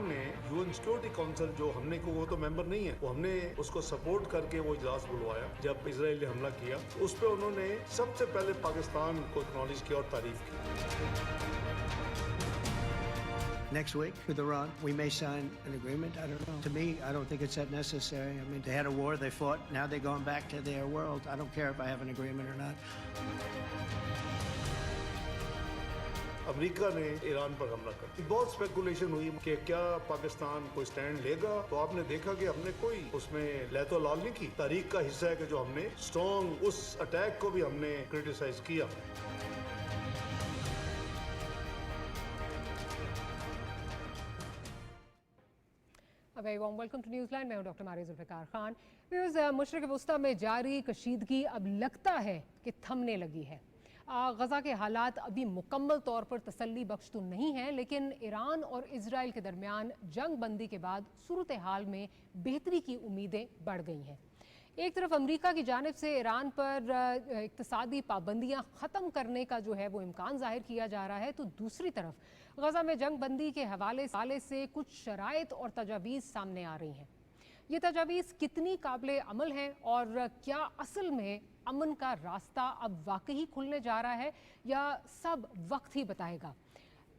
ایران نے UN security council جو ہم نے کو وہ تو ممبر نہیں ہے, وہ ہم نے اس کو سپورٹ کر کے وہ اجلاس بلوایا جب اسرائیل نے حملہ کیا, اس پہ انہوں نے سب سے پہلے پاکستان کو اکنالج کیا اور تعریف کی. Next week with Iran, we may sign an agreement. I don't know. To me, I don't think it's that necessary. I mean, they had a war, they fought, now they're going back to their world. I don't care if I have an agreement or not. امریکہ نے ایران پر حملہ کر دیا. بہت speculation ہوئی کہ کیا پاکستان کوئی stand لے گا, تو آپ نے دیکھا کہ ہم نے کوئی اس میں لیت و لال نہیں کی. تاریخ کا حصہ ہے کہ جو ہم نے اسٹرانگ اس اٹیک کو بھی ہم نے کرٹیسائز کیا. Very warm welcome to Newsline. میں ہوں ڈاکٹر ماریہ ذوالفقار خان. مشرق وسطیٰ میں جاری کشیدگی اب لگتا ہے کہ تھمنے لگی ہے. غزہ کے حالات ابھی مکمل طور پر تسلی بخش تو نہیں ہیں, لیکن ایران اور اسرائیل کے درمیان جنگ بندی کے بعد صورتحال میں بہتری کی امیدیں بڑھ گئی ہیں. ایک طرف امریکہ کی جانب سے ایران پر اقتصادی پابندیاں ختم کرنے کا جو ہے وہ امکان ظاہر کیا جا رہا ہے, تو دوسری طرف غزہ میں جنگ بندی کے حوالے سے کچھ شرائط اور تجاویز سامنے آ رہی ہیں. یہ تجاویز کتنی قابل عمل ہیں اور کیا اصل میں امن کا راستہ اب واقعی کھلنے جا رہا ہے, یا سب وقت ہی بتائے گا.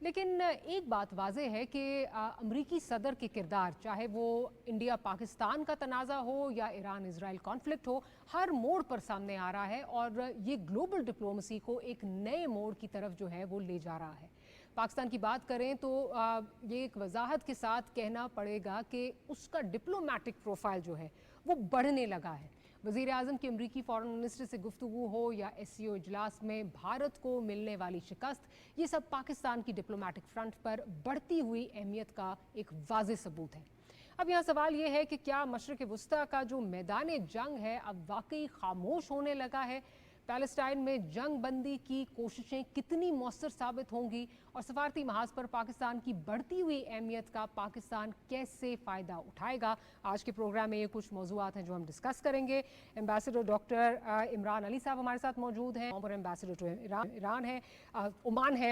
لیکن ایک بات واضح ہے کہ امریکی صدر کے کردار, چاہے وہ انڈیا پاکستان کا تنازع ہو یا ایران اسرائیل کانفلکٹ ہو, ہر موڑ پر سامنے آ رہا ہے اور یہ گلوبل ڈپلومسی کو ایک نئے موڑ کی طرف جو ہے وہ لے جا رہا ہے. پاکستان کی بات کریں تو یہ ایک وضاحت کے ساتھ کہنا پڑے گا کہ اس کا ڈپلومیٹک پروفائل جو ہے وہ بڑھنے لگا ہے. وزیر اعظم کی امریکی فارن منسٹر سے گفتگو ہو یا SCO اجلاس میں بھارت کو ملنے والی شکست, یہ سب پاکستان کی ڈپلومیٹک فرنٹ پر بڑھتی ہوئی اہمیت کا ایک واضح ثبوت ہے. اب یہاں سوال یہ ہے کہ کیا مشرق وسطیٰ کا جو میدان جنگ ہے اب واقعی خاموش ہونے لگا ہے؟ پیلسٹائن میں جنگ بندی کی کوششیں کتنی مؤثر ثابت ہوں گی, اور سفارتی محاذ پر پاکستان کی بڑھتی ہوئی اہمیت کا پاکستان کیسے فائدہ اٹھائے گا؟ آج کے پروگرام میں یہ کچھ موضوعات ہیں جو ہم ڈسکس کریں گے. ایمبیسڈر ڈاکٹر عمران علی صاحب ہمارے ساتھ موجود ہیں, اور ایمبیسڈر ٹو ایران ہے, عمان ہے,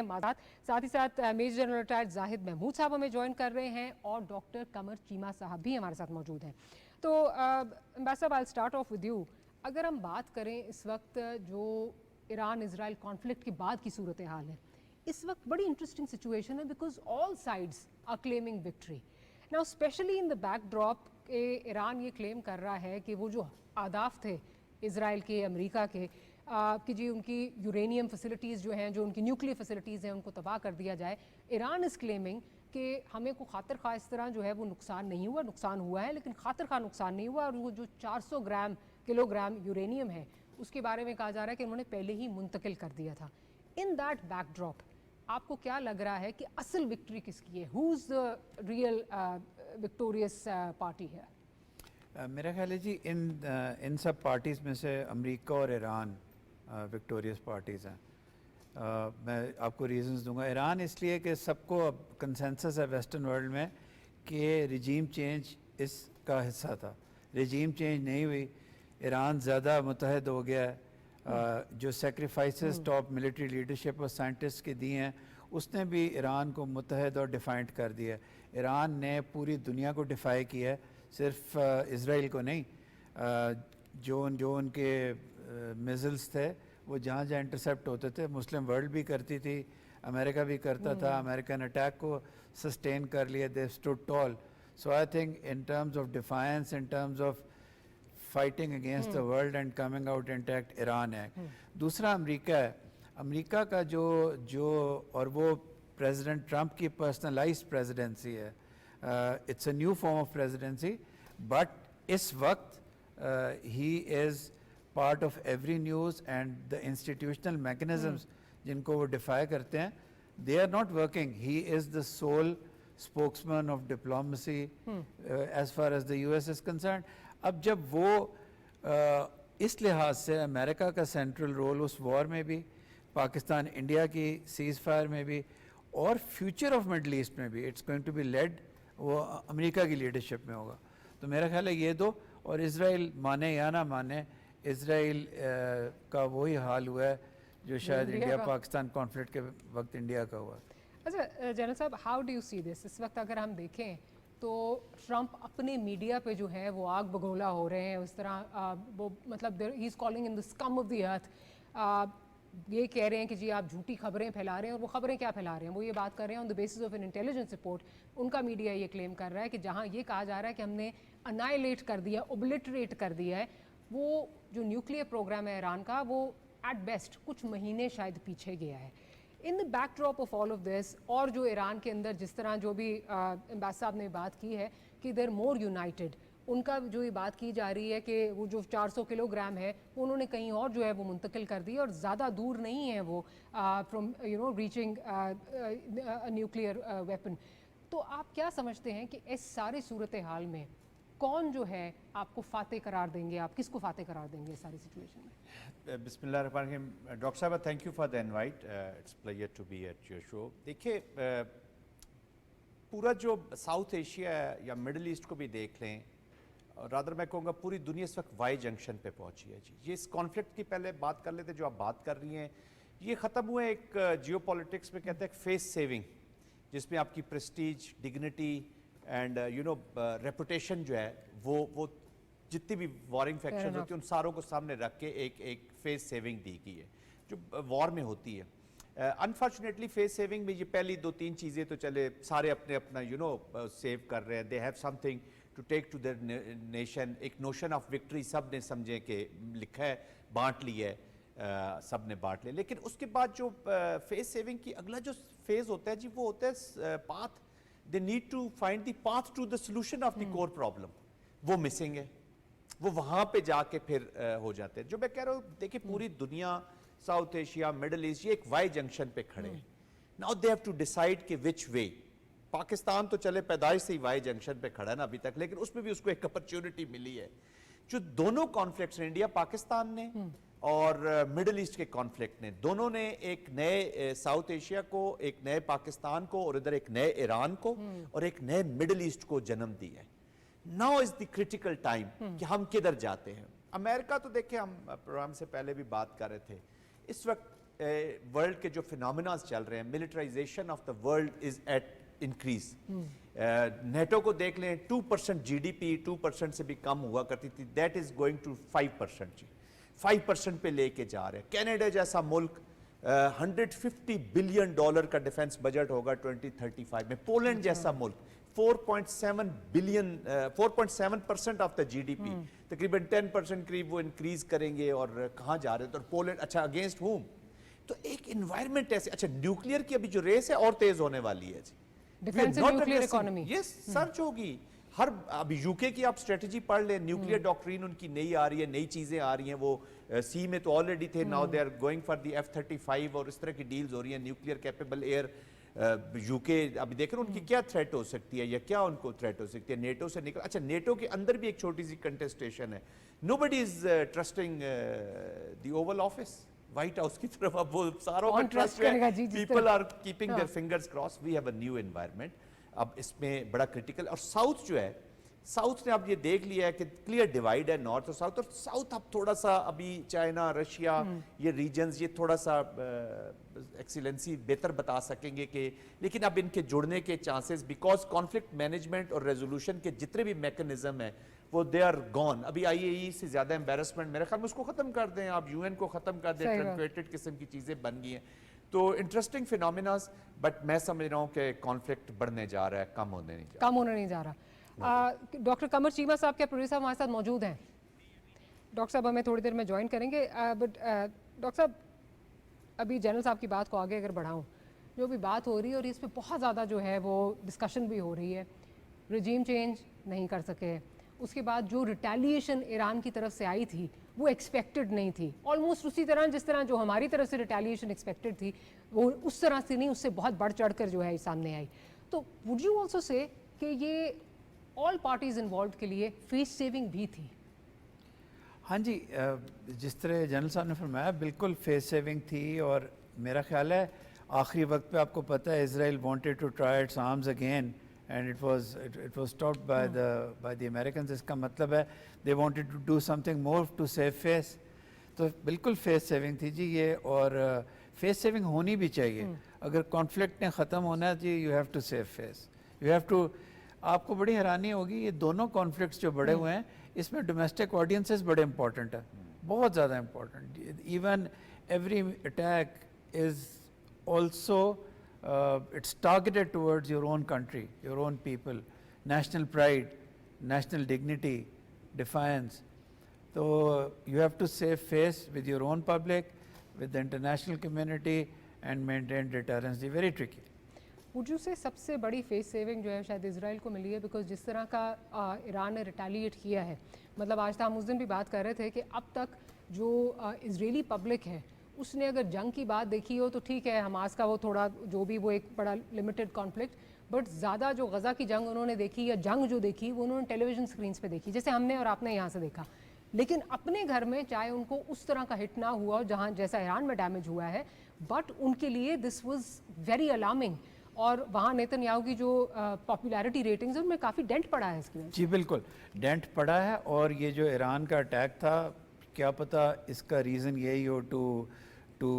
ساتھ ہی ساتھ میجر جنرل ریٹائرڈ زاہد محمود صاحب ہمیں جوائن کر رہے ہیں, اور ڈاکٹر قمر چیمہ صاحب بھی ہمارے ساتھ موجود ہیں. تو ambassador I'll start off with you. اگر ہم بات کریں اس وقت جو ایران اسرائیل کانفلکٹ کے بعد کی صورتحال ہے, اس وقت بڑی انٹرسٹنگ سچویشن ہے, because all sides are claiming victory. Now especially in the backdrop کہ ایران یہ کلیم کر رہا ہے کہ وہ جو اہداف تھے اسرائیل کے, امریکہ کے, کہ جی ان کی یورینیم فیسلٹیز جو ہیں, جو ان کی نیوکلیئر فیسلٹیز ہیں, ان کو تباہ کر دیا جائے. ایران از کلیمنگ کہ ہمیں کو خاطر خواہ اس طرح جو ہے وہ نقصان نہیں ہوا, نقصان ہوا ہے لیکن خاطر خواہ نقصان نہیں ہوا, اور وہ جو 400 کلو گرام یورینیم ہے اس کے بارے میں کہا جا رہا ہے کہ انہوں نے پہلے ہی منتقل کر دیا تھا. ان دیٹ بیک ڈراپ آپ کو کیا لگ رہا ہے کہ اصل وکٹری کس کی ہے؟ ہوز ریئل وکٹوریس پارٹی ہے؟ میرا خیال ہے جی ان سب پارٹیز میں سے امریکہ اور ایران وکٹوریس پارٹیز ہیں. میں آپ کو ریزنز دوں گا. ایران اس لیے کہ سب کو اب کنسنسس ہے ویسٹرن ورلڈ میں کہ رجیم چینج اس کا حصہ تھا. رجیم چینج نہیں ہوئی, ایران زیادہ متحد ہو گیا ہے. جو سیکریفائسز ٹاپ ملٹری لیڈرشپ اور سائنٹسٹ کے دیے ہیں, اس نے بھی ایران کو متحد اور ڈیفائنڈ کر دیا. ایران نے پوری دنیا کو ڈیفائی کیا ہے, صرف اسرائیل کو نہیں. جو ان کے میزلز تھے وہ جہاں جہاں انٹرسیپٹ ہوتے تھے, مسلم ورلڈ بھی کرتی تھی, امریکہ بھی کرتا تھا. امریکن اٹیک کو سسٹین کر لیا. They stood tall. So I think in terms of defiance, in terms of fighting against the world and coming out intact, Iran ہے. دوسرا امریکہ ہے. امریکہ کا جو اور وہ پریزیڈنٹ ٹرمپ کی پرسنلائزڈ پریزیڈنسی ہے. It's a new form of presidency, but اس وقت he is part of every news, and the institutional mechanisms جن کو وہ ڈیفائی کرتے ہیں, they are not working. He is the sole spokesman of diplomacy as far as the US is concerned. اب جب وہ اس لحاظ سے امریکہ کا سینٹرل رول اس وار میں بھی, پاکستان انڈیا کی سیز فائر میں بھی, اور فیوچر آف مڈل ایسٹ میں بھی, it's going to be led, وہ امریکہ کی لیڈرشپ میں ہوگا. تو میرا خیال ہے یہ دو. اور اسرائیل مانے یا نہ مانے, اسرائیل کا وہی حال ہوا ہے جو شاید انڈیا پاکستان کانفلکٹ کے وقت انڈیا کا ہوا. अच्छा जनरल साहब, how do you see this? इस वक्त अगर हम देखें तो ट्रंप अपने मीडिया पे जो है वो आग बगोला हो रहे हैं उस तरह, वो मतलब he is calling in the scum of the earth. ये कह रहे हैं कि जी आप झूठी खबरें फैला रहे हैं, और वो खबरें क्या फैला रहे हैं? वो ये बात कर रहे हैं on the basis of N intelligence report. उनका मीडिया ये क्लेम कर रहा है कि जहाँ ये कहा जा रहा है कि हमने अनाइलेट कर दिया, ओबलिटरेट कर दिया है, वो जो न्यूक्लियर प्रोग्राम है ईरान का, वो एट बेस्ट कुछ महीने शायद पीछे गया है। इन the backdrop of all of this, और जो ईरान के अंदर जिस तरह जो भी एम्बेसडर साहब ने बात की है कि देर मोर यूनाइटेड, उनका जो ये बात की जा रही है कि वो जो 400 किलोग्राम है वो उन्होंने कहीं और जो है वो मुंतकिल कर दी, और ज़्यादा दूर नहीं है वो फ्रॉम रीचिंग न्यूक्लियर वेपन। तो आप क्या समझते हैं कि इस सारी सूरत हाल में कौन जो है आपको फाते करार देंगे, आप किसको फाते करार देंगे इस सारी सिचुएशन में? बिस्मिल्लाहिर्रहमानिर्रहीम। डॉक्टर साहब, thank you for the invite, it's pleasure to be at your show. देखिए, पूरा जो साउथ एशिया या मिडल ईस्ट को भी देख लें, रादर मैं कहूँगा पूरी दुनिया इस वक्त वाई जंक्शन पे पहुँची है जी। ये इस कॉन्फ्लिक्ट की पहले बात कर लेते, जो आप बात कर रही हैं ये ख़त्म हुए एक जियो पॉलिटिक्स में कहते हैं फेस सेविंग, जिसमें आपकी प्रेस्टीज, डिग्निटी एंड रेपुटेशन जो है वो जितनी भी वॉरिंग फैक्शंस होती हैं उन सारों को सामने रख के एक फेस सेविंग दी गई है जो वॉर में होती है। अनफॉर्चुनेटली फेस सेविंग में ये पहली 2-3 चीज़ें तो चले सारे अपने अपना सेव कर रहे हैं, they have something to take to their nation. एक नोशन ऑफ विक्ट्री सब ने समझे कि लिखा है, बांट लिया है, सब ने बांट लिया। लेकिन उसके बाद जो फेस सेविंग की अगला जो फेज होता है जी, वो होता है path. They need to find the path to the solution of the core problem, वो मिसिंग है, वो वहाँ पे जाके फिर हो जाते हैं। जो मैं कह रहा हूँ, देखिए पूरी दुनिया, साउथ एशिया, मिडल ईस्ट, ये एक वाई जंक्शन पे खड़े हैं। Now they have to decide कि विच वे। पाकिस्तान तो चले पैदाइश से ही वाई जंक्शन पे खड़ा है ना अभी तक, लेकिन उसमें भी उसको एक अपॉर्चुनिटी मिली है। जो दोनों कॉन्फ्लिक्ट्स हैं, इंडिया पाकिस्तान ने और मिडल ईस्ट के कॉन्फ्लिक्ट ने, दोनों ने एक नए साउथ एशिया को, एक नए पाकिस्तान को, और इधर एक नए ईरान को और एक नए मिडल ईस्ट को जन्म दिया है। Now is the critical time कि हम किधर जाते हैं। अमेरिका तो देखिए, हम प्रोग्राम से पहले भी बात कर रहे थे, इस वक्त वर्ल्ड के जो फिनोमिना चल रहे हैं, militarisation of the world is at increase. NATO को देख लें, 2% जीडीपी 2% से भी कम हुआ करती थी, दैट इज गोइंग टू 5% जी, 5% पे लेके जा रहे हैं। कनाडा जैसा मुल्क $150 बिलियन का डिफेंस बजट होगा 2035 में। पोलैंड जैसा मुल्क 4.7% ऑफ द जीडीपी, तकरीबन 10% करीब वो इंक्रीज करेंगे। और कहाँ जा रहे हैं? तो पोलैंड, अच्छा अगेंस्ट होम? तो एक एनवायरनमेंट ऐसे, अच्छा न्यूक्लियर की अभी जो रेस है और तेज होने वाली है जी, defence and nuclear economy research होगी। हर अभी यूके की आप स्ट्रेटजी पढ़ लें, न्यूक्लियर डॉक्ट्रिन उनकी नई आ रही है, नई चीजें आ रही हैं। वो सी में तो ऑलरेडी थे, now they are going for the F-35 और इस तरह की डील्स हो रही हैं। न्यूक्लियर कैपेबल एयर यूके, अभी देख रहे हैं उनकी क्या थ्रेट हो सकती है या क्या उनको थ्रेट हो सकती है नेटो से निकल। अच्छा, नेटो के अंदर भी एक छोटी सी कंटेस्टेशन है। Nobody is trusting the Oval Office, White House की तरफ। अब वो सारों का ट्रस्ट है, people are keeping their fingers cross. We have a new environment, अब इसमें बड़ा क्रिटिकल। और साउथ जो है, साउथ ने अब ये देख लिया है कि क्लियर डिवाइड है नॉर्थ और साउथ। और साउथ अब थोड़ा सा अभी चाइना, रशिया, ये रीजन्स ये थोड़ा सा एक्सीलेंसी बेहतर बता सकेंगे कि, लेकिन अब इनके जुड़ने के चांसेस, बिकॉज कॉन्फ्लिक्ट मैनेजमेंट और रेजोल्यूशन के जितने भी मैकेनिज्म है वो दे आर गॉन। अभी IAEA से ज्यादा एम्बेरसमेंट मेरे ख्याल में उसको खत्म कर दें आप, UN को खत्म कर दें, ट्रंक्वेटेड किस्म की चीजें बन गई हैं। तो इंटरेस्टिंग फिनोमिनास, बट मैं समझ रहा हूँ कि कॉन्फ्लिक्ट बढ़ने जा रहा है, कम होने नहीं जा रहा। डॉक्टर कमर चीमा साहब के प्रोड्यूसर हमारे साथ मौजूद हैं। डॉक्टर साहब हमें थोड़ी देर में ज्वाइन करेंगे, बट डॉक्टर साहब अभी जनरल साहब की बात को आगे अगर बढ़ाऊं, जो भी बात हो रही है और इस पर बहुत ज़्यादा जो है वो डिस्कशन भी हो रही है, रिजीम चेंज नहीं कर सके, उसके बाद जो रिटेलिएशन ईरान की तरफ से आई थी वो एक्सपेक्टेड नहीं थी, ऑलमोस्ट उसी तरह जिस तरह जो हमारी तरफ से रिटेलिएशन एक्सपेक्टेड थी वो उस तरह से नहीं, उससे बहुत बढ़ चढ़ कर जो है सामने आई। तो वुड यू ऑल्सो से कि ये ऑल पार्टीज इन्वॉल्व के लिए फेस सेविंग भी थी? हाँ जी, जिस तरह जनरल साहब ने फरमाया बिल्कुल फेस सेविंग थी। और मेरा ख्याल है आखिरी वक्त पे आपको पता है Israel wanted to try its arms again and it was stopped by the Americans. इसका मतलब है they wanted to do something more to save face. तो बिल्कुल फेस सेविंग थी जी ये, और फेस सेविंग होनी भी चाहिए। अगर कॉन्फ्लिक्ट ने ख़त्म होना चाहिए, you have to save face, you have to. आपको बड़ी हैरानी होगी, ये दोनों कॉन्फ्लिक्ट्स जो बड़े हुए हैं, इसमें डोमेस्टिक ऑडियंसेस बड़े इंपॉर्टेंट है, बहुत ज़्यादा important. Even every attack is also it's targeted towards your own country, your own people, national pride, national dignity, defiance. So you have to save face with your own public, with the international community and maintain deterrence. Very tricky. Would you say सबसे बड़ी face saving जो है शायद Israel को मिली है, because जिस तरह का ईरान ने रिटेलिएट किया है, मतलब आज हम उस दिन भी बात कर रहे थे कि अब तक जो इजरायली पब्लिक है उसने अगर जंग की बात देखी हो तो ठीक है, हमास का वो थोड़ा जो भी वो एक बड़ा लिमिटेड कॉन्फ्लिक्ट, बट ज़्यादा जो गज़ा की जंग उन्होंने देखी या जंग जो देखी वो उन्होंने टेलीविज़न स्क्रीन्स पे देखी, जैसे हमने और आपने यहाँ से देखा। लेकिन अपने घर में चाहे उनको उस तरह का हिट ना हुआ हो जहाँ जैसा ईरान में डैमेज हुआ है, बट उनके लिए दिस वाज वेरी अलार्मिंग। और वहाँ नेतन्याहू की जो पॉपुलैरिटी रेटिंग्स है उनमें काफ़ी डेंट पड़ा है इसकी वजह से। जी बिल्कुल डेंट पड़ा है। और ये जो ईरान का अटैक था, क्या पता इसका रीज़न यही हो to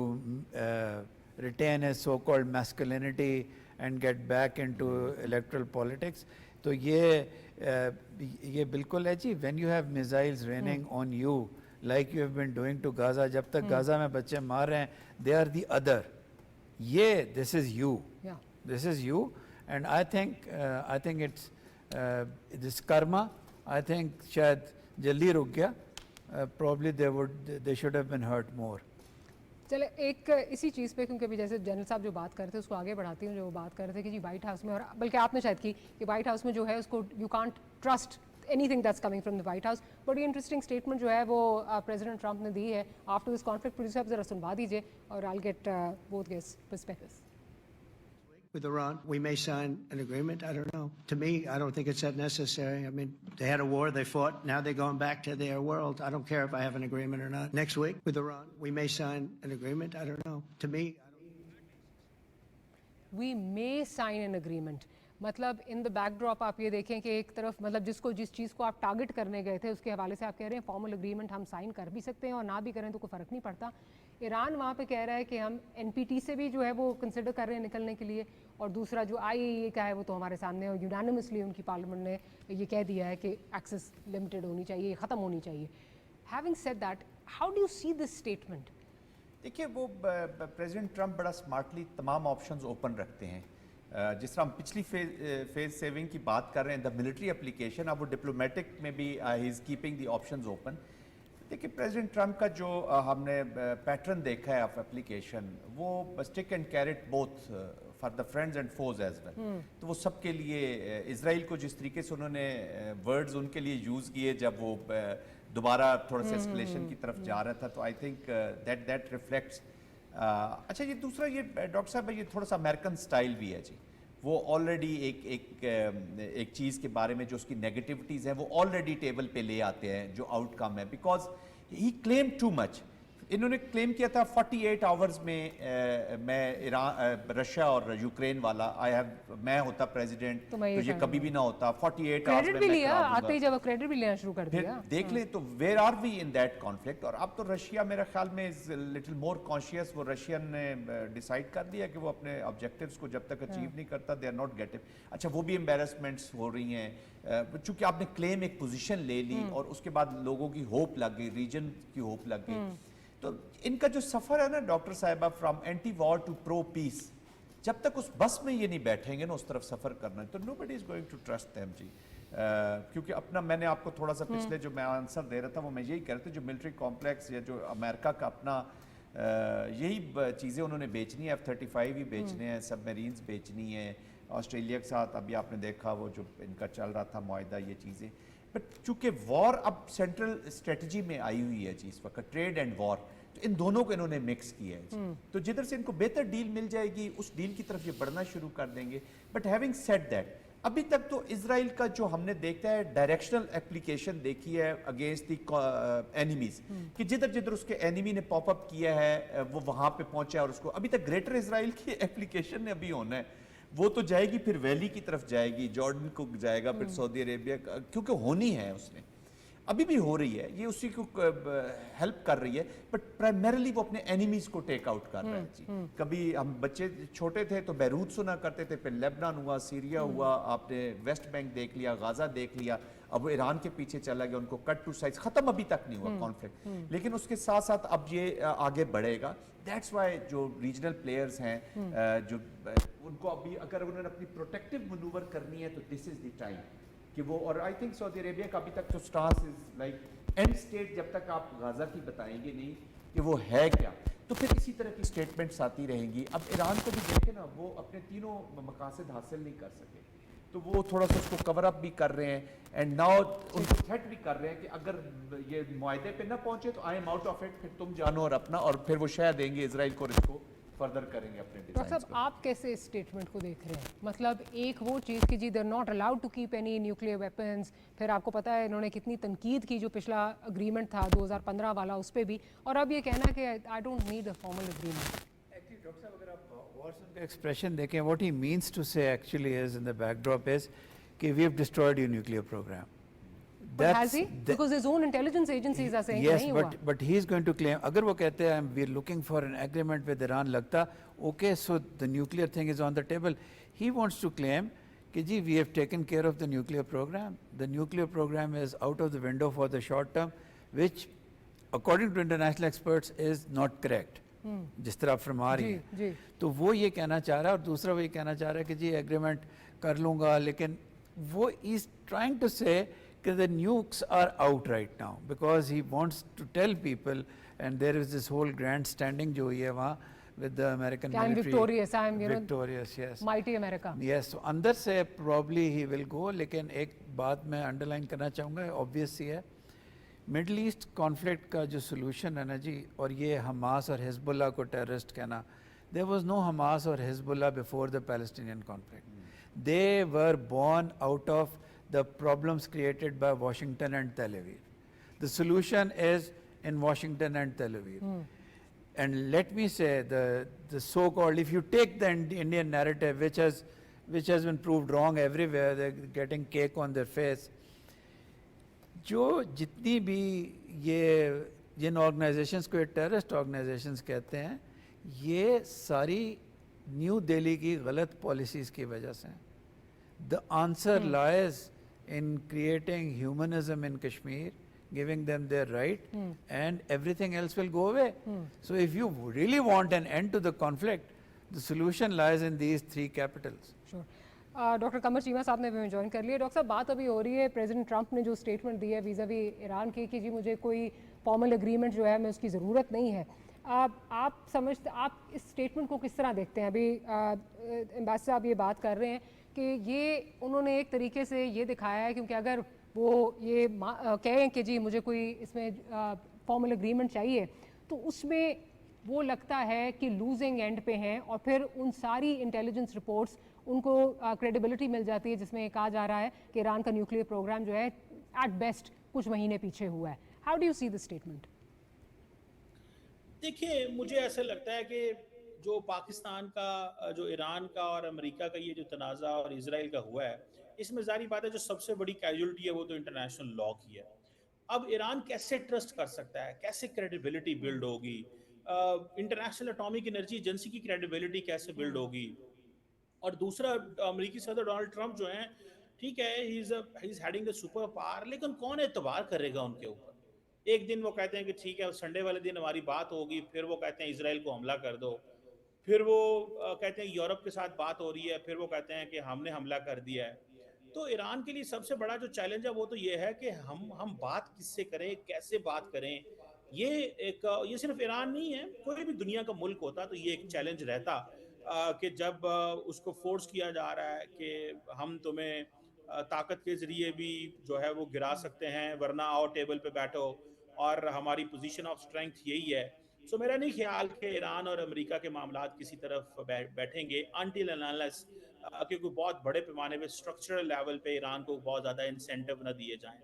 retain a so-called masculinity and get back into electoral politics. तो ये बिल्कुल है जी। when you have missiles raining on you like you have been doing to Gaza, जब तक गाजा में बच्चे मार रहे हैं, they are the other. this is you. Yeah. This is you, and I think it's this karma. I think शायद जल्दी रुक गया. Probably they should have been hurt more. चले एक इसी चीज़ पे, क्योंकि अभी जैसे जनरल साहब जो बात कर रहे थे उसको आगे बढ़ाती हूँ। जो बात कर रहे थे कि जी वाइट हाउस में, और बल्कि आपने शायद की कि वाइट हाउस में जो है उसको you can't trust anything that's coming from the white house. बड़ी इंटरेस्टिंग स्टेटमेंट जो है वो प्रेसिडेंट ट्रंप ने दी है आफ्टर दिस कॉन्फ्लिक्ट। प्रोड्यूसर साहब ज़रा सुनवा दीजिए और I get both guests perspectives. With Iran, we may sign an agreement. I don't know. To me, I don't think it's that necessary. I mean, they had a war, they fought. Now they're going back to their world. I don't care if I have an agreement or not. Next week with Iran, we may sign an agreement. I don't know. To me, We may sign an agreement. मतलब इन the backdrop आप ये देखें कि एक तरफ मतलब जिस चीज़ को आप टारगेट करने गए थे उसके हवाले से आप कह रहे हैं फॉर्मल एग्रीमेंट हम साइन कर भी सकते हैं और ना भी करें तो कोई फ़र्क नहीं पड़ता। ईरान वहाँ पे कह रहा है कि हम NPT से भी जो है वो कंसिडर कर रहे हैं निकलने के लिए, और दूसरा जो IAEA का है वो तो हमारे सामने, और यूनानिमसली उनकी पार्लियामेंट ने ये कह दिया है कि एक्सेस लिमिटेड होनी चाहिए, ख़त्म होनी चाहिए। Having said that, how do you see this statement? देखिए वो प्रेसिडेंट ट्रंप बड़ा स्मार्टली तमाम ऑप्शंस ओपन रखते हैं। जिस तरह हम पिछली फेज सेविंग की बात कर रहे हैं, द मिलिट्री एप्लीकेशन, अब वो डिप्लोमेटिक में भी he is keeping the options open. देखिए प्रेसिडेंट ट्रंप का जो हमने पैटर्न देखा है ऑफ एप्लीकेशन, वो stick and carrot both for the friends and foes as well. तो वो सबके लिए इजराइल को जिस तरीके से उन्होंने वर्ड्स उनके लिए यूज़ किए जब वो दोबारा थोड़ा सा एस्केलेशन की तरफ जा रहा था, तो आई थिंक दैट रिफ्लेक्ट्स। अच्छा ये दूसरा, ये डॉक्टर साहब ये थोड़ा सा अमेरिकन स्टाइल भी है जी। वो ऑलरेडी एक चीज़ के बारे में जो उसकी नेगेटिविटीज़ हैं वो ऑलरेडी टेबल पे ले आते हैं जो आउटकम है, because he claim too much. इन्होंने क्लेम किया था 48 आवर्स में मैं रशिया और यूक्रेन वाला मैं होता प्रेसिडेंट तो ये कभी भी ना होता। 48 आवर्स में भी लिया, आते ही जब क्रेडिट भी लेना शुरू कर दिया। देख ले तो where are we in that conflict. और अब तो रशिया मेरे ख्याल में इज लिटिल मोर कॉन्शियस। वो रशियन ने डिसाइड कर दिया कि वो अपने ऑब्जेक्टिव्स को जब तक अचीव नहीं करता दे आर नॉट गेटिंग। अच्छा वो भी एम्बेरसमेंट्स हो रही हैं चूंकि आपने क्लेम एक पोजीशन ले ली और उसके बाद लोगों की होप लग गई, रीजन की होप लग गई। तो इनका जो सफर है ना डॉक्टर साहिबा, from anti war to pro peace, जब तक उस बस में ये नहीं बैठेंगे ना उस तरफ सफर करना, तो nobody is going to trust them जी। क्योंकि अपना मैंने आपको थोड़ा सा पिछले जो मैं आंसर दे रहा था वो मैं यही कह रहा था, जो मिलिट्री कॉम्प्लेक्स या जो अमेरिका का अपना यही चीज़ें उन्होंने बेचनी है, F-35 ही बेचने हैं, सबमरीन्स बेचनी है। ऑस्ट्रेलिया के साथ अभी आपने देखा वो जो इनका चल रहा था मुआहदा, ये चीज़ें। बट चूंकि वॉर अब सेंट्रल स्ट्रेटजी में आई हुई है जी इस वक्त, ट्रेड एंड वॉर, तो इन दोनों को इन्होंने मिक्स किया है जी। तो जिधर से इनको बेहतर डील मिल जाएगी उस डील की तरफ ये बढ़ना शुरू कर देंगे। बट हैविंग सेड दैट, अभी तक तो इजराइल का जो हमने देखा है डायरेक्शनल एप्लीकेशन देखी है अगेंस्ट द एनिमीज, कि जिधर जिधर उसके एनिमी ने पॉपअप किया है वो वहां पे पहुंचा है। और उसको अभी तक ग्रेटर इजराइल की एप्लीकेशन ने अभी होना है, वो तो जाएगी फिर वैली की तरफ जाएगी, जॉर्डन को जाएगा, फिर सऊदी अरेबिया, क्योंकि होनी है उसने। अभी भी हो रही है, ये उसी को हेल्प कर रही है, बट प्राइमरीली वो अपने एनिमीज को टेक आउट कर रहा है जी। कभी हम बच्चे छोटे थे तो बैरूत सुना करते थे, फिर लेबनान हुआ, सीरिया हुआ, आपने वेस्ट बैंक देख लिया, गाजा देख लिया, अब वो ईरान के पीछे चला गया, उनको कट टू साइज, खत्म अभी तक नहीं हुआ कॉन्फ्लिक्ट, लेकिन उसके साथ साथ अब ये आगे बढ़ेगा। दैट्स वाई जो रीजनल प्लेयर्स हैं जो उनको अभी अगर उन्होंने अपनी प्रोटेक्टिव मनूवर करनी है तो दिस इज द टाइम कि वो, और आई थिंक सऊदी अरेबिया का अभी तक तो stance is like and state, जब तक आप गाजा की बताएंगे नहीं कि वो है क्या, तो फिर इसी तरह की स्टेटमेंट्स आती रहेंगी। अब ईरान को भी देखें ना, वो अपने तीनों मकासद हासिल नहीं कर सके, तो वो थोड़ा सा उसको कवर अप भी कर रहे हैं, एंड नाउ उनको थ्रेट भी कर रहे हैं कि अगर ये मुआहदे पे ना पहुंचे तो I am out of it, फिर तुम जानो और अपना, और फिर वो शायद देंगे इसराइल को, इसको फर्दर करेंगे अपने डॉक्टर डिजाइन साहब, आप कैसे इस स्टेटमेंट को देख रहे हैं? मतलब एक वो चीज़ कि जी they are not allowed to keep any nuclear weapons, फिर आपको पता है इन्होंने कितनी तनकीद की जो पिछला अग्रीमेंट था 2015 वाला, उस पर भी, और अब ये कहना कि I don't need a formal agreement. Actually, doctor साहब, अगर आप वॉटसन का एक्सप्रेशन देखें, what he means to say actually is in the backdrop is कि we have destroyed your nuclear programme. But has he? Because his own intelligence agencies are saying yes, नहीं हुआ। but he is going to claim, अगर वो कहते हैं we are looking for an agreement with Iran, लगता okay, so the nuclear thing is on the table, he wants to claim कि जी we have taken care of the nuclear program, the nuclear program is out of the window for the short term, which according to international experts is not correct, जिस तरह आप फरमा रही हैं, तो वो ये कहना चाह रहा है, और दूसरा वो ये कहना चाह रहा है कि जी एग्रीमेंट कर लूँगा, लेकिन वो is trying to say the nukes are out right now because he wants to tell people, and there is this whole grandstanding jo hui hai wahan with the American military. I'm victorious, I'm victorious, yes, mighty America. Yes, so अंदर से probably he will go, लेकिन एक बात मैं underline करना चाहूँगा, obvious ही है, middle east conflict का जो solution है ना जी, और ये हमास और हिजबुल्लाह को terrorist कहना, there was no Hamas or Hezbollah before the Palestinian conflict. They were born out of the problems created by Washington and Tel Aviv. The solution is in Washington and Tel Aviv. And let me say, the so-called, if you take the Indian narrative, which has been proved wrong everywhere, they're getting cake on their face. जो जितनी भी ये जिन organisations को terrorist organisations कहते हैं, ये सारी new Delhi की गलत पॉलिसीज़ की वजह से हैं. The answer lies in creating humanism in Kashmir, giving them their right, and everything else will go away. So if you really want an end to the conflict, the solution lies in these three capitals. Sure. Doctor Qamar Cheema साहब ने भी join कर लिया. Doctor साहब, बात अभी हो रही है प्रेसिडेंट ट्रंप ने जो स्टेटमेंट दी है वीज़ावी ईरान की कि जी मुझे कोई फॉर्मल एग्रीमेंट जो है मैं उसकी ज़रूरत नहीं है. आप समझते, आप इस स्टेटमेंट को किस तरह देखते हैं? अभी एम्बेसडर साहब ये बात कर रहे हैं कि ये उन्होंने एक तरीके से ये दिखाया है, क्योंकि अगर वो ये कहें कि जी मुझे कोई इसमें फॉर्मल एग्रीमेंट चाहिए, तो उसमें वो लगता है कि लूजिंग एंड पे हैं, और फिर उन सारी इंटेलिजेंस रिपोर्ट्स उनको क्रेडिबिलिटी मिल जाती है जिसमें कहा जा रहा है कि ईरान का न्यूक्लियर प्रोग्राम जो है एट बेस्ट कुछ महीने पीछे हुआ है. How do you see this statement? देखिए, मुझे ऐसा लगता है कि जो पाकिस्तान का, जो ईरान का और अमेरिका का ये जो तनाज़ा और इजराइल का हुआ है, इसमें ज़ाहिर बात है जो सबसे बड़ी कैजुअलिटी है वो तो इंटरनेशनल लॉ की है. अब ईरान कैसे ट्रस्ट कर सकता है, कैसे क्रेडिबिलिटी बिल्ड होगी, इंटरनेशनल एटॉमिक एनर्जी एजेंसी की क्रेडिबिलिटी कैसे बिल्ड होगी, और दूसरा अमेरिकी सदर डोनाल्ड ट्रंप जो हैं, ठीक है, he is heading the super power, लेकिन कौन एतबार करेगा उनके ऊपर? एक दिन वो कहते हैं कि ठीक है संडे वाले दिन हमारी बात होगी, फिर वो कहते हैं इजराइल को हमला कर दो, फिर वो कहते हैं यूरोप के साथ बात हो रही है, फिर वो कहते हैं कि हमने हमला कर दिया है. तो ईरान के लिए सबसे बड़ा जो चैलेंज है वो तो ये है कि हम बात किससे करें, कैसे बात करें. ये सिर्फ ईरान नहीं है, कोई भी दुनिया का मुल्क होता तो ये एक चैलेंज रहता कि जब उसको फोर्स किया जा रहा है कि हम तुम्हें ताकत के जरिए भी जो है वो गिरा सकते हैं, वरना आओ टेबल पे बैठो, और हमारी पोजीशन ऑफ स्ट्रेंथ यही है. सो मेरा नहीं ख्याल कि ईरान और अमेरिका के मामलात किसी तरफ बैठेंगे अनटिल एंड अनलेस क्योंकि बहुत बड़े पैमाने पे स्ट्रक्चरल लेवल पे ईरान को बहुत ज़्यादा इंसेंटिव न दिए जाएं.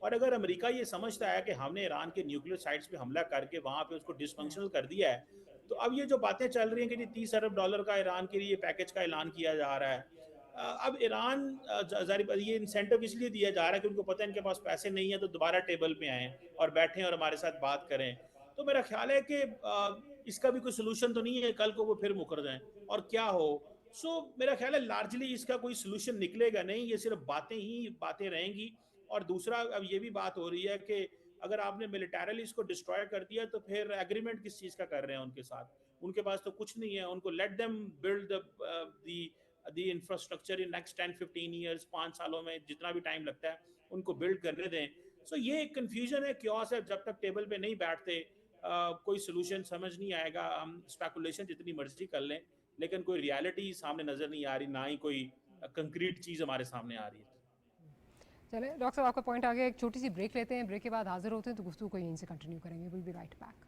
और अगर अमेरिका ये समझता है कि हमने ईरान के न्यूक्लियर साइट्स पे हमला करके वहाँ पे उसको डिसफंक्शनल कर दिया है, तो अब ये जो बातें चल रही हैं कि $30 अरब का ईरान के लिए पैकेज का ऐलान किया जा रहा है, अब ईरान जारी बात ये इंसेंटिव इसलिए दिया जा रहा है कि उनको पता है इनके पास पैसे नहीं है तो दोबारा टेबल पे आएँ और बैठें और हमारे साथ बात करें। तो मेरा ख्याल है कि इसका भी कोई सोल्यूशन तो नहीं है, कल को वो फिर मुकर जाएं और क्या हो। मेरा ख्याल है लार्जली इसका कोई सोल्यूशन निकलेगा नहीं, ये सिर्फ बातें रहेंगी। और दूसरा अब ये भी बात हो रही है कि अगर आपने मिलिटरली इसको डिस्ट्रॉय कर दिया तो फिर एग्रीमेंट किस चीज़ का कर रहे हैं उनके साथ? उनके पास तो कुछ नहीं है, उनको let them build the infrastructure in next 10-15 years, 5 सालों में जितना भी टाइम लगता है उनको बिल्ड करने दें। ये एक कन्फ्यूजन है, क्योस है, जब तक टेबल पे नहीं बैठते कोई सोल्यूशन समझ नहीं आएगा। हम स्पेकुलेशन जितनी मर्जी कर लें लेकिन कोई रियलिटी सामने नजर नहीं आ रही, ना ही कोई कंक्रीट चीज हमारे सामने आ रही है। चले डॉक्टर साहब, आपका पॉइंट आ गया, एक छोटी सी ब्रेक लेते हैं, ब्रेक के बाद हाजिर होते हैं तो गुफ्तगू को यहीं से कंटिन्यू करेंगे। Will be right back.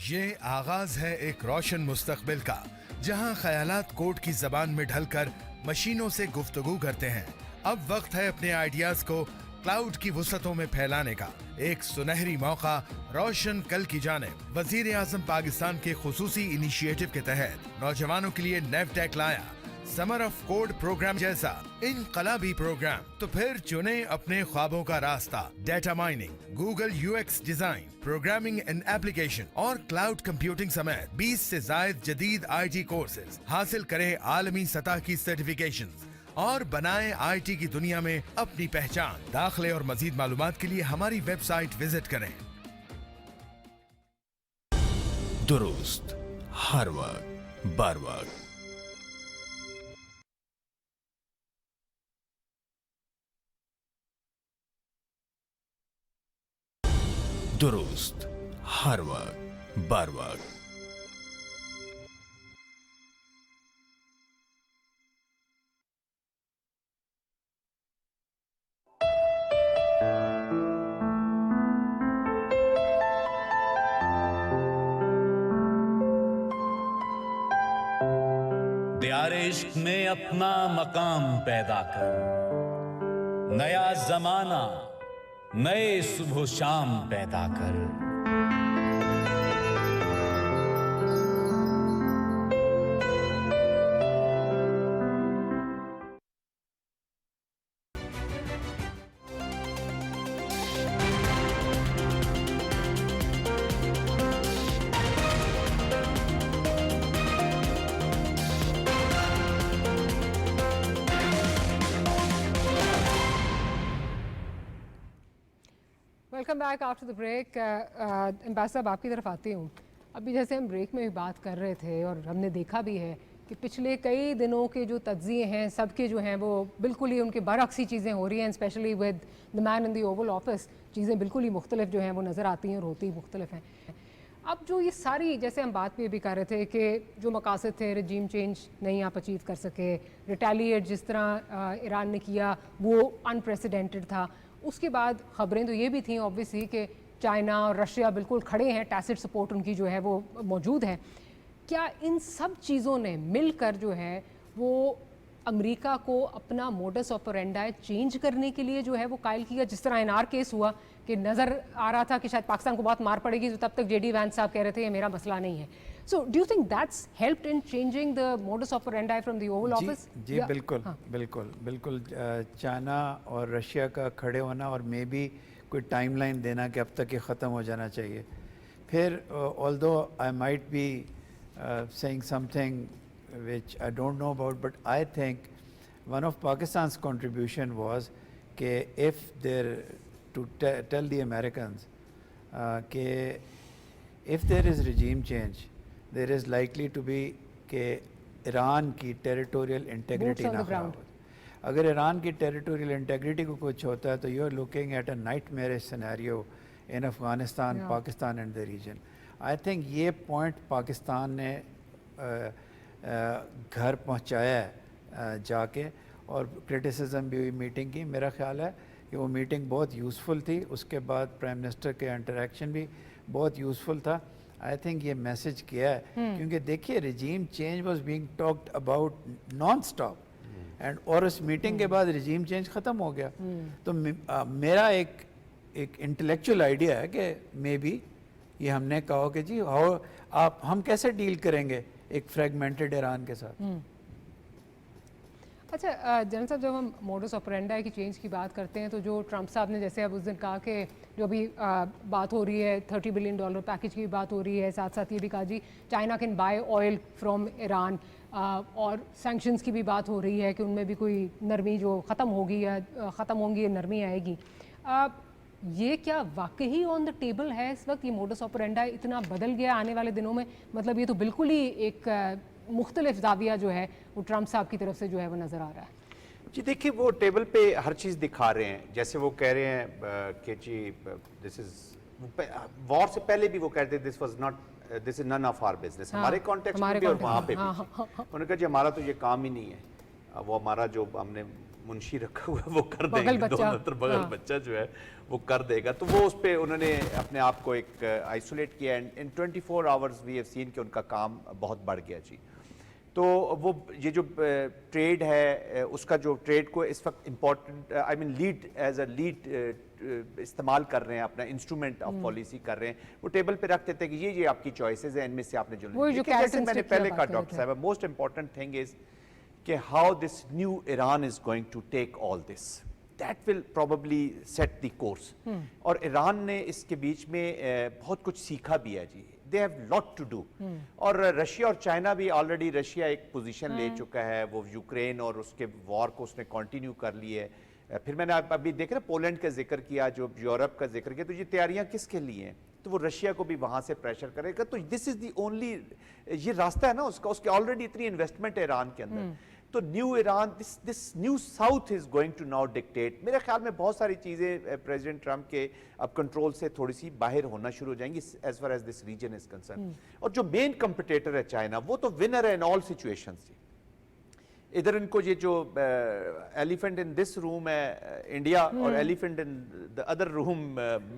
ये आगाज है एक रोशन मुस्तकबिल का, जहां ख्यालात कोड की जबान में ढलकर मशीनों से गुफ्तगू करते हैं। अब वक्त है अपने आइडियाज को क्लाउड की वुसअतों में फैलाने का। एक सुनहरी मौका रोशन कल की जानिब। वजीर आजम पाकिस्तान के खुसूसी इनिशिएटिव के तहत नौजवानों के लिए नेवटेक लाया समर ऑफ कोड प्रोग्राम जैसा इनकलाबी प्रोग्राम। तो फिर चुने अपने ख्वाबों का रास्ता। Data mining, Google UX design, programming and application और क्लाउड कंप्यूटिंग समेत 20 से जायद जदीद आईटी कोर्सेज हासिल करें, आलमी सतह की सर्टिफिकेशंस और बनाएं आईटी की दुनिया में अपनी पहचान। दाखिले और मजीद मालूमात के लिए हमारी वेबसाइट विजिट करें। दुरुस्त, हर वक्त, बर वक्त। दुरुस्त, हर वक्त, बर वक्त। प्यारे इश्क में अपना मकाम पैदा कर, नया जमाना नए सुबह शाम पैदा कर। Welcome back after the break. Ambassador साहब, आपकी तरफ आती हूँ। अभी जैसे हम ब्रेक में भी बात कर रहे थे और हमने देखा भी है कि पिछले कई दिनों के जो तज्ज़िये हैं सबके जो हैं वो बिल्कुल ही उनके बरक्स ही चीज़ें हो रही हैं। Specially with the man in the Oval office चीज़ें बिल्कुल ही मुख्तलिफ जो हैं वो नज़र आती हैं और होती ही मुख्तलिफ हैं। अब जो ये सारी, जैसे हम बात भी कर रहे थे कि जो मकासद थे, रजीम चेंज नहीं आप अचीव कर सके, रिटेलिएट जिस तरह ईरान ने किया वो अनप्रेसिडेंटेड था। उसके बाद ख़बरें तो ये भी थी ऑब्वियसली कि चाइना और रशिया बिल्कुल खड़े हैं, टैसिट सपोर्ट उनकी जो है वो मौजूद है। क्या इन सब चीज़ों ने मिलकर जो है वो अमेरिका को अपना मोडस ऑपरेंडाई चेंज करने के लिए जो है वो कायल किया? जिस तरह एनआर केस हुआ कि नज़र आ रहा था कि शायद पाकिस्तान को बहुत मार पड़ेगी, तो तब तक जेडी वांस साहब कह रहे थे ये मेरा मसला नहीं है। So do you think that's helped in changing the modus operandi from the Oval Office? जी बिल्कुल, बिल्कुल चाइना और रशिया का खड़े होना और मे बी कोई टाइमलाइन देना कि अब तक ये ख़त्म हो जाना चाहिए। फिर although I might be saying something which I don't know about, but I think one of Pakistan's contribution was कि if they're to tell the Americans कि if there is regime change, there is likely to be कि Iran की territorial integrity ना खराब हो। अगर Iran की territorial integrity को कुछ होता है तो you are looking at a nightmarish scenario in Afghanistan, Pakistan and the region. I think ये पॉइंट पाकिस्तान ने घर पहुंचाया है जाके, और क्रिटिसिज्म भी हुई मीटिंग की। मेरा ख्याल है कि वो मीटिंग बहुत यूज़फुल थी। उसके बाद प्राइम मिनिस्टर के इंटरेक्शन भी बहुत यूज़फुल था। आई थिंक ये मैसेज किया है, क्योंकि देखिए regime change was being talked about non stop and और उस मीटिंग के बाद रिजीम चेंज ख़त्म हो गया। तो मेरा एक इंटेलेक्चुअल आइडिया है कि मे बी ये हमने कहा कि जी हम कैसे डील करेंगे एक फ्रेगमेंटेड ईरान के साथ। अच्छा जनरल साहब, जब हम मोडस ऑपरेंडाई की चेंज की बात करते हैं तो जो ट्रंप साहब ने जैसे अब उस दिन कहा कि जो अभी बात हो रही है $30 बिलियन पैकेज की बात हो रही है, साथ साथ ये भी कहा जी China can buy oil from Iran, और सैंक्शंस की भी बात हो रही है कि उनमें भी कोई नरमी जो ख़त्म होगी या ख़त्म होंगी या नरमी आएगी। ये क्या वाकई ऑन द टेबल है इस वक्त? ये मोडस ऑपरेंडाई इतना बदल गया आने वाले दिनों में? मतलब ये तो बिल्कुल ही एक मुख्तलिफ जाविया जो है वो ट्रंप साहब की तरफ से जो है वो नज़र आ रहा है। जी देखिए, वो टेबल पे हर चीज़ दिखा रहे हैं। जैसे वो कह रहे हैं कि जी दिस इज वॉर से पहले भी वो कहते this was not this is none of our business, हमारे कॉन्टेक्स्ट में भी और वहाँ पे भी। उन्होंने कहा जी हमारा तो ये काम ही नहीं है, वो हमारा जो हमने मुंशी रखा हुआ है वो कर देंगे, दोनों बगल बच्चा जो है वो कर देगा। तो वो उस पर उन्होंने अपने आप को एक आइसोलेट किया and in 24 hours we have seen कि उनका काम बहुत बढ़ गया जी। तो वो ये जो ट्रेड है उसका जो ट्रेड को इस वक्त important I mean lead as a lead इस्तेमाल कर रहे हैं, अपना इंस्ट्रूमेंट ऑफ पॉलिसी कर रहे हैं। वो टेबल पे रख देते हैं कि ये आपकी चॉइसेस हैं, इनमें से आपने जो जैसे मैंने पहले कहा डॉक्टर साहब, मोस्ट इंपॉर्टेंट थिंग इज कि how this new Iran is going to take all this, that will probably set the course. और ईरान ने इसके बीच में बहुत कुछ सीखा भी है जी, they have lot to do. और रशिया और चाइना भी ऑलरेडी, रशिया एक पोजीशन ले चुका है, वो यूक्रेन और उसके वॉर को उसने कंटिन्यू कर ली है। फिर मैंने अभी देखे ना पोलैंड का जिक्र किया, जो यूरोप का जिक्र किया, तो ये तैयारियां किसके लिए हैं? तो वो रशिया को भी वहां से प्रेशर करेगा। तो दिस इज दी ओनली, ये रास्ता है ना उसका, उसके ऑलरेडी इतनी इन्वेस्टमेंट है ईरान के अंदर। तो new Iran, this new south is going to now dictate. मेरे ख्याल में बहुत सारी चीजें प्रेसिडेंट ट्रंप के अब कंट्रोल से थोड़ी सी बाहर होना शुरू हो जाएंगी as far as this region is concern. और जो मेन कंपिटिटर है चाइना, वो तो विनर है इन ऑल सिचुएशंस। इधर इनको ये जो एलिफेंट इन दिस रूम है इंडिया और elephant in the other room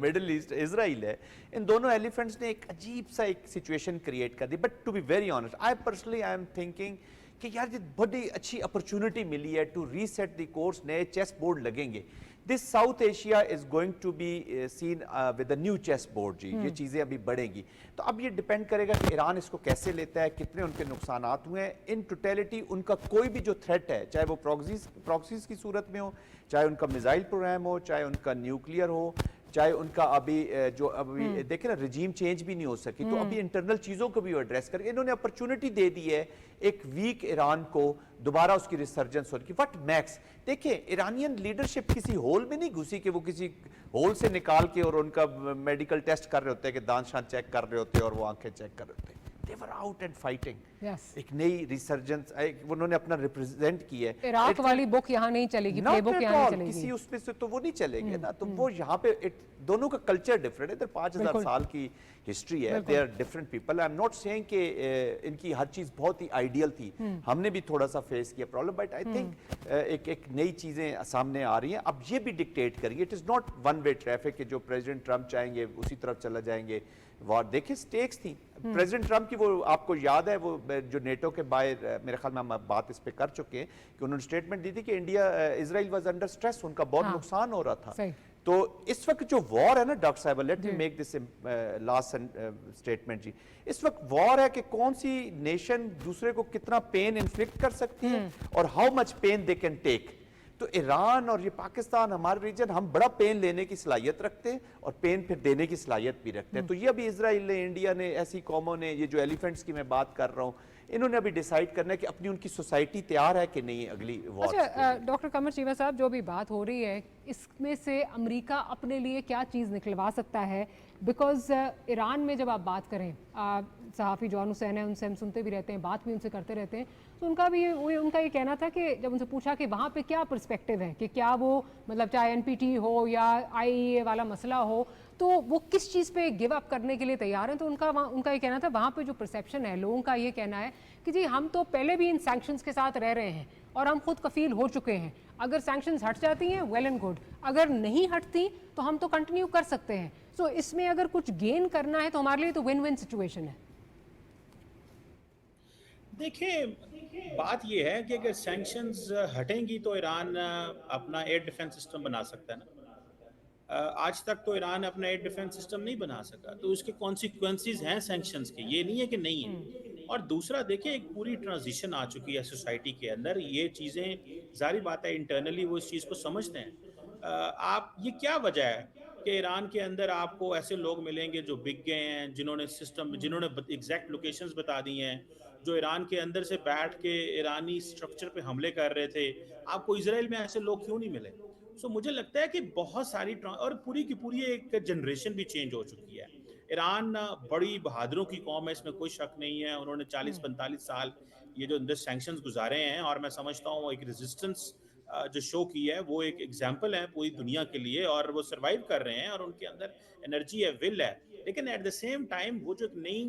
middle east Israel है, इन दोनों एलिफेंट्स ने एक अजीब सा एक सिचुएशन क्रिएट कर दी। But to be very honest, I personally I am thinking कि यार ये बड़ी अच्छी अपॉर्चुनिटी मिली है टू रीसेट द कोर्स, नए चेस बोर्ड लगेंगे। This South Asia is going to be seen with a new chess board जी, ये चीज़ें अभी बढ़ेंगी। तो अब ये डिपेंड करेगा कि ईरान इसको कैसे लेता है, कितने उनके नुकसानात हुए हैं। इन टोटलिटी उनका कोई भी जो थ्रेट है, चाहे वो प्रॉक्सीज की सूरत में हो, चाहे उनका मिसाइल प्रोग्राम हो, चाहे उनका न्यूक्लियर हो, चाहे उनका अभी जो अभी देखे ना रिजीम चेंज भी नहीं हो सकी, तो अभी इंटरनल चीज़ों को भी एड्रेस करके इन्होंने अपॉर्चुनिटी दे दी है एक वीक ईरान को दोबारा उसकी रिसर्जेंस होने की। व्हाट मैक्स, देखिए ईरानियन लीडरशिप किसी होल में नहीं घुसी कि वो किसी होल से निकाल के और उनका मेडिकल टेस्ट कर रहे होते हैं, कि दांत शांत चेक कर रहे होते हैं और वो आंखें चेक कर रहे होते हैं। They were out and fighting. Yes. एक नई रिसर्जेंस उन्होंने अपना रिप्रेजेंट की है। इराक वाली बुक यहाँ नहीं चलेगी, प्ले बुक यहाँ नहीं चलेगी, किसी उसमें से तो वो नहीं चलेंगे ना। तो वो यहाँ पे दोनों का कल्चर डिफरेंट है। इधर 5000 साल की हिस्ट्री है, they are different people. I am not saying कि इनकी हर चीज बहुत ही आइडियल थी, हमने भी थोड़ा सा फेस किया प्रॉब्लम, बट आई थिंक एक नई चीजें सामने आ रही हैं। अब ये भी डिक्टेट करेंगे, it is not one way traffic कि जो प्रेसिडेंट ट्रंप चाहेंगे उसी तरफ चला जाएंगे। वार देखिए स्टेक्स थी प्रेसिडेंट ट्रंप की, वो आपको याद है वो जो नेटो के बाहर, मेरे ख्याल में हम बात इस पे कर चुके हैं कि उन्होंने स्टेटमेंट दी थी कि India Israel was under stress, उनका बहुत नुकसान हो रहा था। तो इस वक्त जो वॉर है ना डॉक्टर साहब, let me make this last statement जी, इस वक्त वॉर है कि कौन सी नेशन दूसरे को कितना पेन इन्फ्लिक्ट कर सकती है और how much pain they can take. तो ईरान और ये पाकिस्तान, हमारे रीजन, हम बड़ा पेन लेने की सलाहियत रखते हैं और पेन फिर देने की सलाहियत भी रखते हैं। तो ये अभी इजराइल ने, इंडिया ने, ऐसी कौमों ने, ये जो एलिफेंट्स की मैं बात कर रहा हूँ, इन्होंने अभी डिसाइड करना है कि अपनी उनकी सोसाइटी तैयार है कि नहीं अगली वॉर। अच्छा डॉक्टर कमर चीमा साहब, जो अभी बात हो रही है इसमें से अमेरिका अपने लिए क्या चीज़ निकलवा सकता है? बिकॉज ईरान में जब आप बात करें, सहाफ़ी जॉन हुसैन है, उनसे हम सुनते भी रहते हैं, बात भी उनसे करते रहते हैं, तो उनका ये कहना था कि जब उनसे पूछा कि वहाँ पे क्या पर्सपेक्टिव है, कि क्या वो मतलब चाहे NPT हो या IAEA वाला मसला हो, तो वो किस चीज़ पे गिव अप करने के लिए तैयार हैं। तो उनका ये कहना था वहाँ पे जो परसेप्शन है, लोगों का ये कहना है कि जी हम तो पहले भी इन सैंक्शंस के साथ रह रहे हैं और हम खुद कफील हो चुके हैं, अगर सैंक्शंस हट जाती हैं वेल एंड गुड, अगर नहीं हटती तो हम तो कंटिन्यू कर सकते हैं. सो इसमें अगर कुछ गेन करना है तो हमारे लिए तो विन विन सिचुएशन है. देखिए, बात यह है कि अगर सैंक्शंस हटेंगी तो ईरान अपना एयर डिफेंस सिस्टम बना सकता है ना. आज तक तो ईरान अपना एयर डिफेंस सिस्टम नहीं बना सका, तो उसके कॉन्सिक्वेंसेस हैं सैंक्शंस के, ये नहीं है कि नहीं है. और दूसरा देखिए, एक पूरी ट्रांजिशन आ चुकी है सोसाइटी के अंदर. ये चीज़ें जारी बात है इंटरनली वो इस चीज़ को समझते हैं. आप ये क्या वजह है कि ईरान के अंदर आपको ऐसे लोग मिलेंगे जो बिक गए हैं, जिन्होंने सिस्टम, जिन्होंने एग्जैक्ट लोकेशंस बता दी हैं, जो ईरान के अंदर से बैठ के ईरानी स्ट्रक्चर पे हमले कर रहे थे. आपको इजराइल में ऐसे लोग क्यों नहीं मिले? सो मुझे लगता है कि बहुत सारी और पूरी की पूरी एक जनरेशन भी चेंज हो चुकी है. ईरान बड़ी बहादुरों की कौम है, इसमें कोई शक नहीं है. उन्होंने 40-45 साल ये जो अंदर सैंक्शंस गुजारे हैं, और मैं समझता हूँ एक रेजिस्टेंस जो शो की है वो एक एग्जाम्पल है पूरी दुनिया के लिए, और वो सर्वाइव कर रहे हैं और उनके अंदर एनर्जी है, विल है. लेकिन एट द सेम टाइम वो जो एक नई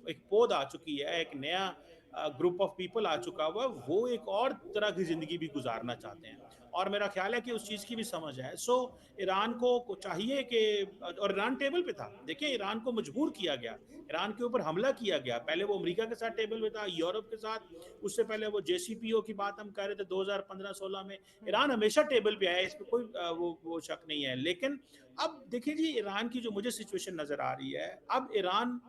एक पौध आ चुकी है, एक नया ग्रुप ऑफ पीपल आ चुका हुआ, वो एक और तरह की जिंदगी भी गुजारना चाहते हैं, और मेरा ख्याल है कि उस चीज़ की भी समझ है. सो ईरान को चाहिए कि, और ईरान टेबल पे था. देखिए, ईरान को मजबूर किया गया, ईरान के ऊपर हमला किया गया. पहले वो अमेरिका के साथ टेबल पे था, यूरोप के साथ, उससे पहले वो JCPO की बात हम कर रहे थे 2015-16 में. ईरान हमेशा टेबल पे आया, इस पर कोई वो शक नहीं है. लेकिन अब देखिए जी, ईरान की जो मुझे सिचुएशन नज़र आ रही है, अब ईरान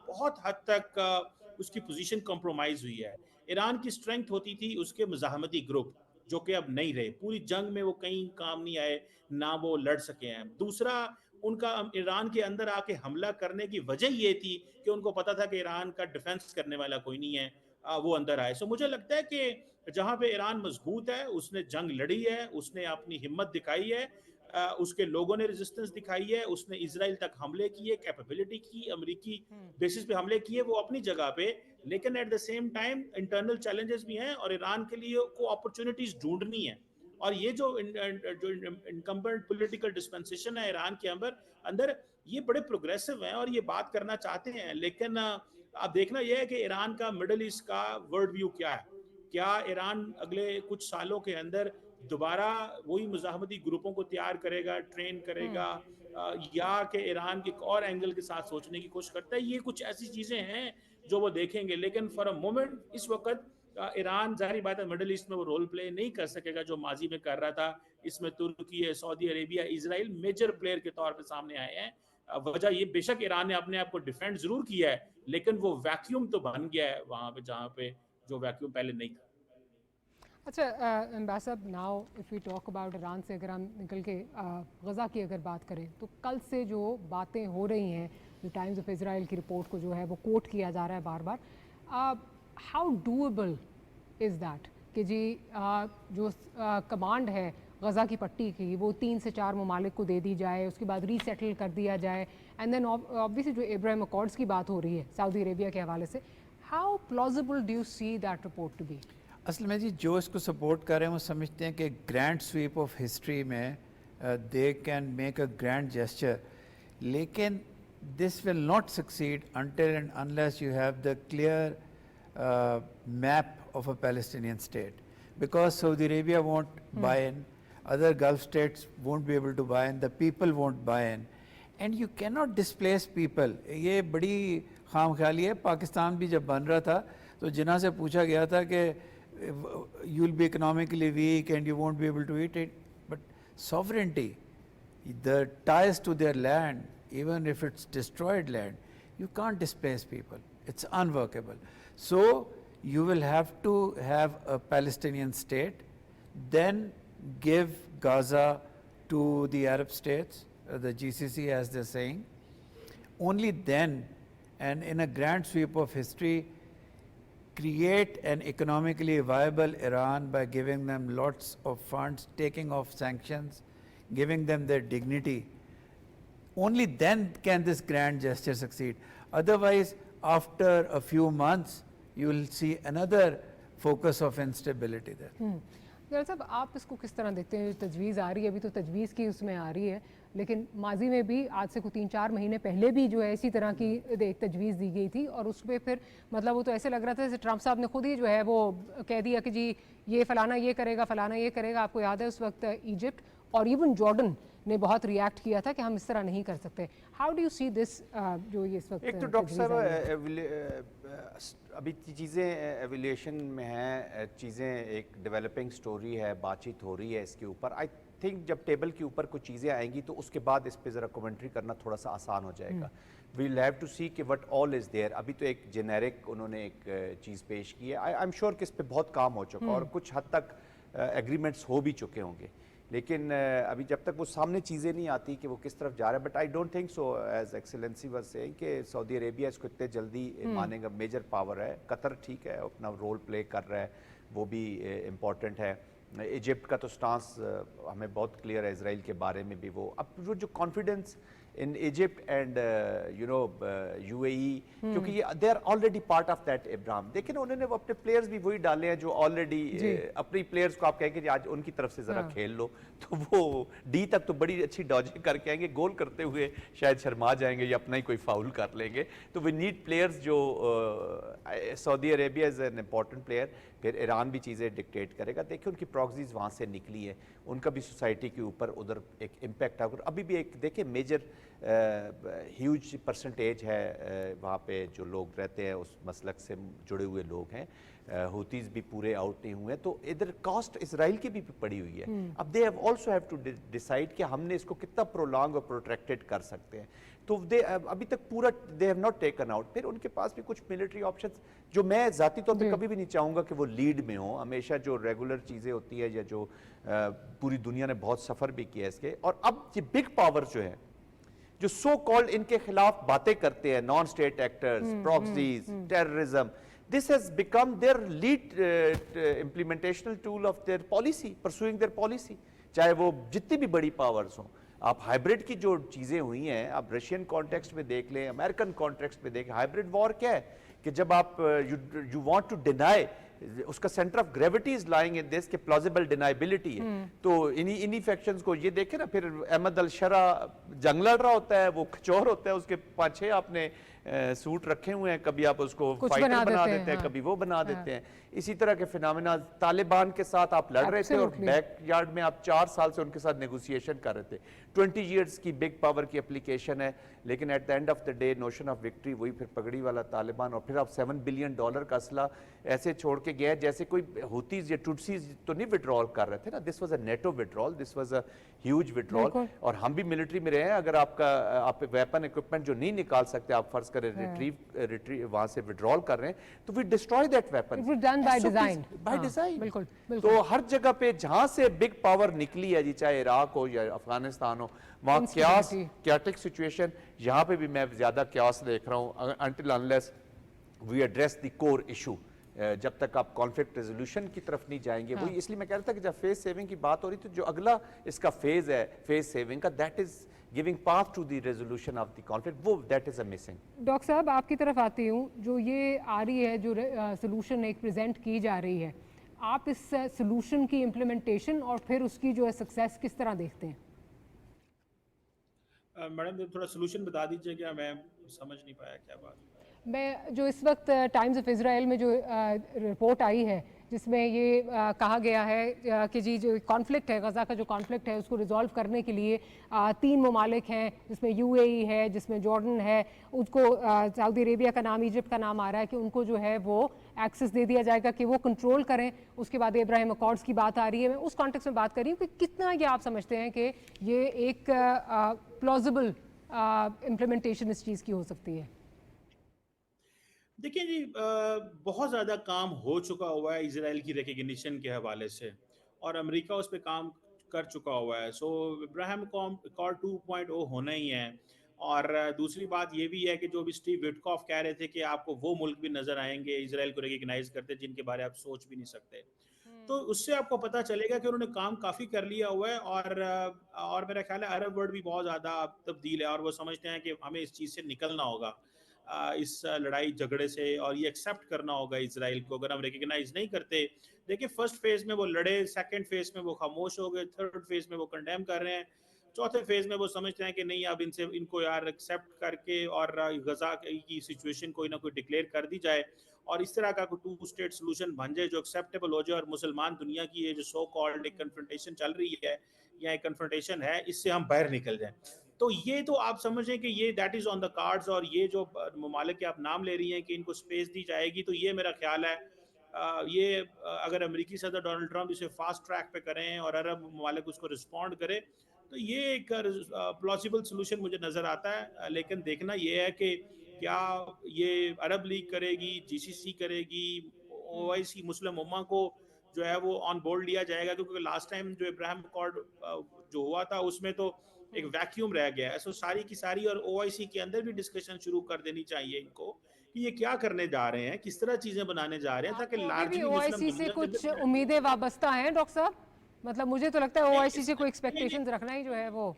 बहुत हद तक उसकी पोजीशन कॉम्प्रोमाइज़ हुई है. ईरान की स्ट्रेंथ होती थी उसके मज़ाहमती ग्रुप, जो कि अब नहीं रहे. पूरी जंग में वो कहीं काम नहीं आए, ना वो लड़ सके हैं. दूसरा, उनका ईरान के अंदर आके हमला करने की वजह ये थी कि उनको पता था कि ईरान का डिफेंस करने वाला कोई नहीं है, वो अंदर आए. सो मुझे लगता है कि जहाँ पे ईरान मजबूत है, उसने जंग लड़ी है, उसने अपनी हिम्मत दिखाई है, उसके लोगों ने रेजिस्टेंस दिखाई है, उसने इजराइल तक हमले किए, कैपेबिलिटी की, अमेरिकी बेसिस पे हमले किए, वो अपनी जगह पे. लेकिन at the same time internal challenges भी हैं, और ईरान के लिए को अपॉर्चुनिटीज ढूंढनी है. और ये जो इनकम्बेंट पॉलिटिकल डिस्पेंसेशन है ईरान के अंदर, ये बड़े प्रोग्रेसिव हैं और ये बात करना चाहते हैं. लेकिन अब देखना यह है कि ईरान का मिडल ईस्ट का वर्ल्ड व्यू क्या है. क्या ईरान अगले कुछ सालों के अंदर दोबारा वही मुजाहमती ग्रुपों को तैयार करेगा, ट्रेन करेगा, या कि ईरान के एक और एंगल के साथ सोचने की कोशिश करता है? ये कुछ ऐसी चीज़ें हैं जो वो देखेंगे. लेकिन फॉर अ मोमेंट इस वक्त ईरान, जाहिर बात है, मिडिल ईस्ट में वो रोल प्ले नहीं कर सकेगा जो माजी में कर रहा था. इसमें तुर्की है, Saudi Arabia, Israel major player के तौर पे सामने आए हैं. वजह ये, बेशक ईरान ने अपने आप को डिफेंड जरूर किया है, लेकिन वो वैक्यूम तो बन गया है वहाँ पे, जहाँ पे जो वैक्यूम पहले नहीं था. अच्छा ambassador, now if we talk about Iran से अगर हम निकल के गज़ा की अगर बात करें, तो कल से जो बातें हो रही हैं, जो टाइम्स ऑफ इजराइल की रिपोर्ट को जो है वो कोट किया जा रहा है बार बार, हाउ डूएबल इज़ दैट कि जी जो कमांड है गज़ा की पट्टी की, वो 3 से 4 ममालिक को दे दी जाए, उसके बाद रीसेटल कर दिया जाए, एंड देन ऑब्वियसली जो इब्राहिम अकॉर्ड्स की बात हो रही है सऊदी अरेबिया के हवाले से, how plausible do you see that report to be? असल में जी, जो इसको सपोर्ट कर रहे हैं वो समझते हैं कि ग्रैंड स्वीप ऑफ हिस्ट्री में they can make a grand gesture, लेकिन this will not succeed until and unless you have the clear map of a Palestinian state, because Saudi Arabia won't buy in, other Gulf states won't be able to buy in, the people won't buy in, and you cannot displace people. ये बड़ी खामख्याली है. पाकिस्तान भी जब बन रहा था तो जिन्ना से पूछा गया था कि you will be economically weak and you won't be able to eat it, but sovereignty, the ties to their land, even if it's destroyed land, you can't displace people. It's unworkable. So you will have to have a Palestinian state, then give Gaza to the Arab states, the GCC as they're saying. Only then, and in a grand sweep of history, create an economically viable Iran by giving them lots of funds, taking off sanctions, giving them their dignity. Only then can this grand gesture succeed. Otherwise, after a few months, you will see another focus of instability there. यार साहब, आप इसको किस तरह देखते हैं? तजवीज़ आ रही है, अभी तो तजवीज़ की उसमें आ रही है, लेकिन माजी में भी आज से कुछ 3-4 महीने पहले भी जो है इसी तरह की एक तजवीज़ दी गई थी, और उस पर फिर मतलब वो तो ऐसे लग रहा था जैसे ट्रंप साहब ने खुद ही जो है वो कह दिया कि जी ये फलाना ये करेगा, फलाना ये करेगा। आपको याद है उस वक्त इजिप्ट और इवन जॉर्डन ने बहुत रिएक्ट किया था कि हम इस तरह नहीं कर सकते। How do you see this जो ये इस वक्त एक तो डॉक्टर साहब अभी चीज़ें एवोल्यूशन में हैं, चीज़ें एक डेवलपिंग स्टोरी है, बातचीत हो रही है इसके ऊपर। आई थिंक जब टेबल के ऊपर कुछ चीज़ें आएंगी तो उसके बाद इस पे ज़रा कमेंट्री करना थोड़ा सा आसान हो जाएगा। वी विल हैव टू सी कि व्हाट ऑल इज़ देयर। अभी तो एक जेनेरिक उन्होंने एक चीज़ पेश की है। आई एम श्योर कि इस पे बहुत काम हो चुका और कुछ हद तक एग्रीमेंट्स हो भी चुके होंगे, लेकिन अभी जब तक वो सामने चीज़ें नहीं आती कि वो किस तरफ जा रहा है। But I don't think so, as excellency was saying, कि सऊदी अरेबिया इसको इतने जल्दी मानेगा। मेजर पावर है, कतर ठीक है अपना रोल प्ले कर रहा है, वो भी इम्पॉर्टेंट है। इजिप्ट का तो स्टांस हमें बहुत क्लियर है इसराइल के बारे में भी। वो अब वो जो confidence in Egypt and UAE, क्योंकि ये they are already part of that Ibrahim. लेकिन उन्होंने वो अपने प्लेयर्स भी वही डाले हैं जो ऑलरेडी अपनी प्लेयर्स को आप कहेंगे आज उनकी तरफ से जरा खेल लो, तो वो डी तक तो बड़ी अच्छी डॉजिंग करके आएंगे, गोल करते हुए शायद शर्मा जाएंगे या अपना ही कोई फाउल कर लेंगे। तो वी नीड प्लेयर्स जो Saudi Arabia is an important player. फिर ईरान भी चीज़ें डिक्टेट करेगा। देखिए उनकी प्रॉक्सीज वहाँ से निकली है, उनका भी सोसाइटी के ऊपर उधर एक इम्पैक्ट आकर अभी भी एक देखिए मेजर ह्यूज परसेंटेज है वहाँ पे जो लोग रहते हैं उस मसलक से जुड़े हुए लोग हैं। हुतीज़ भी पूरे आउट नहीं हुए, तो इधर कॉस्ट इसराइल की भी पड़ी हुई है। अब they have also have to decide कि हमने इसको कितना प्रोलॉन्ग और प्रोट्रैक्टेड कर सकते हैं। तो दे अभी तक पूरा they have not taken out. फिर उनके पास भी कुछ मिलिट्री ऑप्शंस जो मैं ज़ाती तौर पे कभी भी नहीं चाहूँगा कि वो लीड में हो। हमेशा जो रेगुलर चीज़ें होती है या जो पूरी दुनिया ने बहुत सफ़र भी किया इसके। और अब ये बिग पावर जो है जो सो कॉल्ड इनके खिलाफ बातें करते हैं, non state actors, proxies, terrorism, this has become their lead implementational tool of their policy, pursuing their policy। चाहे वो जितनी भी बड़ी पावर्स हों। आप हाइब्रिड की जो चीज़ें हुई हैं, आप रशियन कॉन्टेक्स्ट में देख लें, अमेरिकन कॉन्टेक्स्ट में देखें, हाइब्रिड वॉर क्या है कि जब आप यू वांट टू डिनाई, उसका centre of gravity is lying in this, के प्लॉजिबल डिनाइबिलिटी है। तो इन्हीं फैक्शंस को ये देखें ना, फिर अहमद अल शरा जंग लड़ रहा होता है, वो खचोर होता है, उसके 5-6 आपने सूट रखे हुए हैं, कभी आप उसको फाइटर बना देते हैं, कभी वो बना देते हैं। इसी तरह के फिनोमेना तालिबान के साथ आप लड़ रहे थे और बैक यार्ड में आप 4 साल से उनके साथ नेगोशिएशन कर रहे थे। 20 इयर्स की बिग पावर की एप्लीकेशन है, लेकिन at the end of the day notion of victory वही फिर पगड़ी वाला तालिबान। और फिर आप $7 बिलियन का असला ऐसे छोड़ के गया जैसे कोई हुतीज या टुटसीज तो नहीं विड्रॉल कर रहे थे ना। This was a NATO withdrawal, this was a huge withdrawal. और हम भी मिलिट्री में रहे हैं, अगर आप वेपन इक्विपमेंट जो नहीं निकाल सकते, आप फर्ज करें रिट्रीव वहां से विड्रॉल कर रहे हैं, तो we destroy that weapon by design. By design बिल्कुल। तो हर जगह पे जहां से बिग पावर निकली है जी, चाहे इराक हो या अफगानिस्तान हो, वहां क्याटिक सिचुएशन, यहाँ पे भी मैं ज्यादा क्यास देख रहा हूँ। Until unless we address the core issue, जब तक आप कॉन्फ्लिक्ट रेजोल्यूशन की तरफ नहीं जाएंगे। वही इसलिए मैं कह रहा था कि जब फेज सेविंग की बात हो रही, तो जो अगला इसका फेज है फेज सेविंग का, that is giving path to the resolution of the conflict, वो that is a missing. Doctor साहब, आपकी तरफ आती हूँ, जो ये आ रही है, जो सोल्यूशन एक प्रेजेंट की जा रही है, आप इस सोल्यूशन की इम्प्लीमेंटेशन और फिर उसकी जो है सक्सेस किस तरह देखते हैं? मैडम थोड़ा सोल्यूशन बता दीजिएगा, मैं समझ नहीं पाया क्या बात। मैं जो इस वक्त टाइम्स ऑफ इज़राइल में जो रिपोर्ट आई है, जिसमें ये कहा गया है कि जी जो कॉन्फ्लिक्ट है, गज़ा का जो कॉन्फ्लिक्ट है, उसको रिजॉल्व करने के लिए 3 ममालिक हैं, जिसमें UAE है, जिसमें जॉर्डन है, उसको सऊदी अरेबिया का नाम, इजिप्ट का नाम आ रहा है कि उनको जो है वो एक्सेस दे दिया जाएगा कि वो कंट्रोल करें। उसके बाद इब्राहिम अकॉर्ड्स की बात आ रही है। मैं उस कॉन्टेक्स्ट में बात कर रही हूँ कि कितना ये आप समझते हैं कि ये एक प्लॉजिबल इम्प्लीमेंटेशन इस चीज़ की हो सकती है? देखिए जी, बहुत ज़्यादा काम हो चुका हुआ है इजराइल की रिकग्निशन के हवाले से, और अमेरिका उस पर काम कर चुका हुआ है। सो इब्राहिम अकॉर्ड 2.0 होना ही है। और दूसरी बात ये भी है कि जो भी स्टीव विटकॉफ कह रहे थे कि आपको वो मुल्क भी नज़र आएंगे इजराइल को रिकग्नाइज करते जिनके बारे में आप सोच भी नहीं सकते। तो उससे आपको पता चलेगा कि उन्होंने काम काफ़ी कर लिया हुआ है। और मेरा ख्याल है अरब वर्ल्ड भी बहुत ज़्यादा तब्दील है और वो समझते हैं कि हमें इस चीज़ से निकलना होगा। इस लड़ाई झगड़े से, और ये एक्सेप्ट करना होगा इसराइल को। अगर हम रिकग्नाइज नहीं करते, देखिए फर्स्ट फेज में वो लड़े, सेकंड फेज में वो खामोश हो गए, थर्ड फेज में वो कंडेम कर रहे हैं, चौथे फेज में वो समझते हैं कि नहीं अब इनको यार एक्सेप्ट करके और गजा की सिचुएशन कोई ना कोई डिक्लेयर कर दी जाए और इस तरह का कोई 2 स्टेट सोल्यूशन बन जाए जो एक्सेप्टेबल हो जाए, और मुसलमान दुनिया की ये जो सो कॉल्ड एक कन्फ्रंटेशन चल रही है या एक कन्फ्रंटेशन है, इससे हम बाहर निकल जाएं। तो ये तो आप समझें कि ये that is on the cards, और ये जो ममालिक के आप नाम ले रही हैं कि इनको स्पेस दी जाएगी, तो ये मेरा ख्याल है ये अगर अमेरिकी सदर डोनाल्ड ट्रंप इसे फास्ट ट्रैक पे करें और अरब ममालिक उसको रिस्पॉन्ड करे, तो ये एक प्लॉसिबल सोल्यूशन मुझे नज़र आता है। लेकिन देखना ये है कि क्या ये अरब लीग करेगी, जीसीसी करेगी, ओआईसी मुस्लिम उम्मा को जो है वो ऑन बोर्ड लिया जाएगा, क्योंकि लास्ट टाइम जो इब्राहिम अकॉर्ड जो हुआ था उसमें तो एक वैक्यूम रह गया है। सो सारी की सारी और ओआईसी के अंदर भी डिस्कशन शुरू कर देनी चाहिए इनको कि ये क्या करने जा रहे हैं, किस तरह चीजें बनाने जा रहे हैं, ताकि लार्जली ओआईसी से कुछ उम्मीदें वाबस्ता हैं डॉक्टर साहब? मतलब मुझे तो लगता है ओआईसी से कोई एक्सपेक्टेशंस रखना ही जो है वो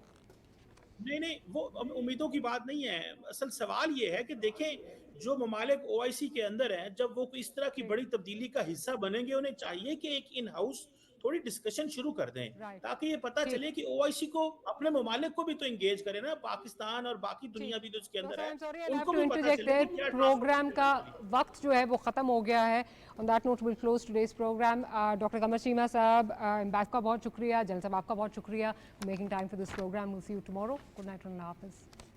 नहीं वो उम्मीदों की बात नहीं है। असल सवाल ये है कि देखें जो ममालिक ओआईसी के अंदर हैं, जब वो इस तरह की बड़ी तब्दीली का हिस्सा बनेंगे, उन्हें चाहिए कि एक इन हाउस थोड़ी डिस्कशन शुरू कर दें, ताकि ये पता चले कि ओआईसी को अपने ममालिक को भी तो एंगेज करे ना, पाकिस्तान और बाकी दुनिया भी तो इसके अंदर है, उनको भी पता चले कि क्या प्रोग्राम का वक्त जो है वो खत्म हो गया है। On that note will close today's programme. Doctor Qamar Cheema साहब, इम्बैफ का बहुत शुक्रिया, जल साहब आपका बहुत शुक्रिया making time for this programme. Will see you tomorrow. Good night, अल्लाह हाफिज़।